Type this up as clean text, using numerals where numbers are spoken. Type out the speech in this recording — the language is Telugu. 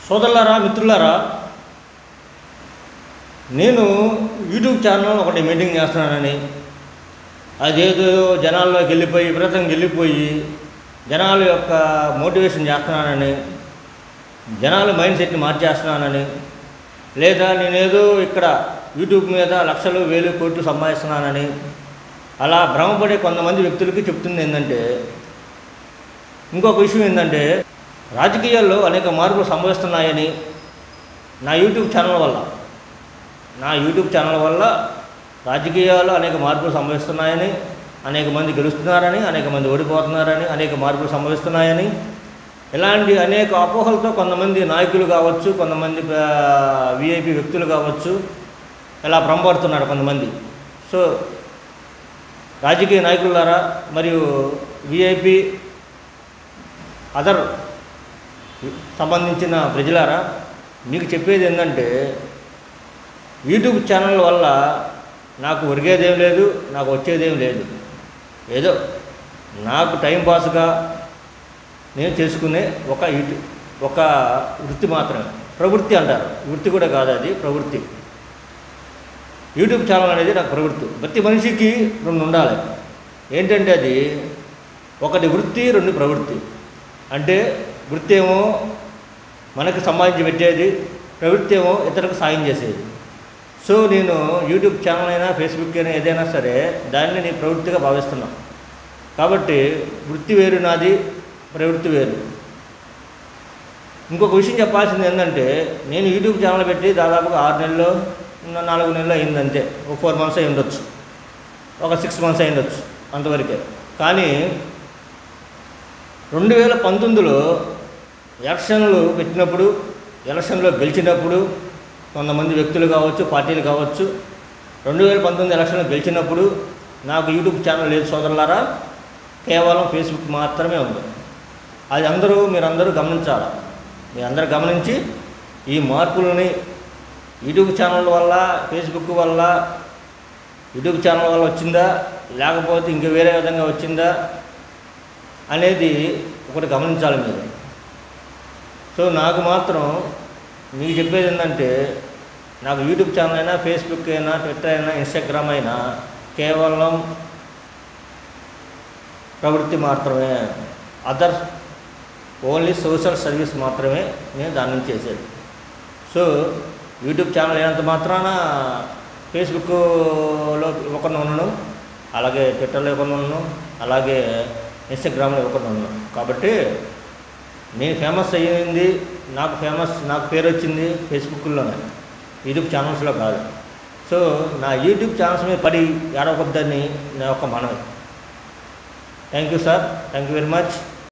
సోదరులారా, మిత్రులారా, నేను యూట్యూబ్ ఛానల్ ఒకటి మెయింటైన్ చేస్తున్నానని, అదేదో జనాల్లోకి వెళ్ళిపోయి విపరీతంగా వెళ్ళిపోయి జనాల యొక్క మోటివేషన్ చేస్తున్నానని, జనాల మైండ్ సెట్ని మార్చేస్తున్నానని, లేదా నేనేదో ఇక్కడ యూట్యూబ్ మీద లక్షలు వేలు కోట్లు సంపాదిస్తున్నానని అలా భ్రమపడే కొంతమంది వ్యక్తులకి చెప్తుంది ఏంటంటే, ఇంకొక విషయం ఏంటంటే, రాజకీయాల్లో అనేక మార్పులు సంభవిస్తున్నాయని నా యూట్యూబ్ ఛానల్ వల్ల రాజకీయాల్లో అనేక మార్పులు సంభవిస్తున్నాయని, అనేక మంది గెలుస్తున్నారని, అనేక మంది ఓడిపోతున్నారని, అనేక మార్పులు సంభవిస్తున్నాయని, ఇలాంటి అనేక అపోహలతో కొంతమంది నాయకులు కావచ్చు, కొంతమంది విఐపి వ్యక్తులు కావచ్చు, ఇలా భ్రమపడుతున్నారు కొంతమంది. సో రాజకీయ నాయకులారా మరియు విఐపి అదర్ సంబంధించిన ప్రజలారా, మీకు చెప్పేది ఏంటంటే, యూట్యూబ్ ఛానల్ వల్ల నాకు ఒరిగేదేం లేదు, నాకు వచ్చేదేం లేదు. ఏదో నాకు టైంపాస్గా నేను చేసుకునే ఒక వృత్తి మాత్రమే. ప్రవృత్తి అంటారు, వృత్తి కూడా కాదు, అది ప్రవృత్తి. యూట్యూబ్ ఛానల్ అనేది నాకు ప్రవృత్తి. ప్రతి మనిషికి రెండు ఉండాలి. ఏంటంటే అది ఒకటి వృత్తి, రెండు ప్రవృత్తి. అంటే వృత్తి ఏమో మనకు సంపాదించి పెట్టేది, ప్రవృత్తి ఏమో ఇతరులకు సాయం చేసేది. సో నేను యూట్యూబ్ ఛానల్ అయినా ఫేస్బుక్ అయినా ఏదైనా సరే దాన్ని నేను ప్రవృత్తిగా భావిస్తున్నాను. కాబట్టి వృత్తి వేరు నాది, ప్రవృత్తి వేరు. ఇంకొక విషయం చెప్పాల్సింది ఏంటంటే, నేను యూట్యూబ్ ఛానల్ పెట్టి దాదాపుగా 6 నెలలు 4 నెలలు అయిందంతే. ఒక 4 మంత్స్ అయి ఉండొచ్చు, ఒక 6 మంత్స్ అయి ఉండొచ్చు, అంతవరకే. కానీ 2019లో ఎలక్షన్లు పెట్టినప్పుడు, ఎలక్షన్లో గెలిచినప్పుడు కొంతమంది వ్యక్తులు కావచ్చు, పార్టీలు కావచ్చు, 2019 ఎలక్షన్లో గెలిచినప్పుడు నాకు యూట్యూబ్ ఛానల్ లేదు సోదరులారా, కేవలం ఫేస్బుక్ మాత్రమే ఉంది. అది మీరందరూ గమనించాలి. మీరందరూ గమనించి ఈ మార్పులని యూట్యూబ్ ఛానల్ వల్ల, ఫేస్బుక్ వల్ల, యూట్యూబ్ ఛానల్ వల్ల వచ్చిందా లేకపోతే ఇంక వేరే విధంగా వచ్చిందా అనేది ఒకటి గమనించాలి మీరు. సో నాకు మాత్రం మీకు చెప్పేది ఏంటంటే, నాకు యూట్యూబ్ ఛానల్ అయినా, ఫేస్బుక్ అయినా, ట్విట్టర్ అయినా, ఇన్స్టాగ్రామ్ అయినా కేవలం ప్రవృత్తి మాత్రమే. అదర్ ఓన్లీ సోషల్ సర్వీస్ మాత్రమే నేను దాని నుంచి చేసేది. సో యూట్యూబ్ ఛానల్ అయినంత మాత్రాన ఫేస్బుక్లో ఒకరిని ఉన్నాను, అలాగే ట్విట్టర్లో ఒకరిని ఉన్నాను, అలాగే ఇన్స్టాగ్రామ్లో ఒకరిని ఉన్నాను. కాబట్టి నేను ఫేమస్ అయ్యింది, నాకు పేరు వచ్చింది ఫేస్బుక్లోనే, యూట్యూబ్ ఛానల్స్లో కాదు. సో నా యూట్యూబ్ ఛానల్స్ మీద పడి ఏడవద్దని నా యొక్క మనవి. Thank you sir, thank you very much.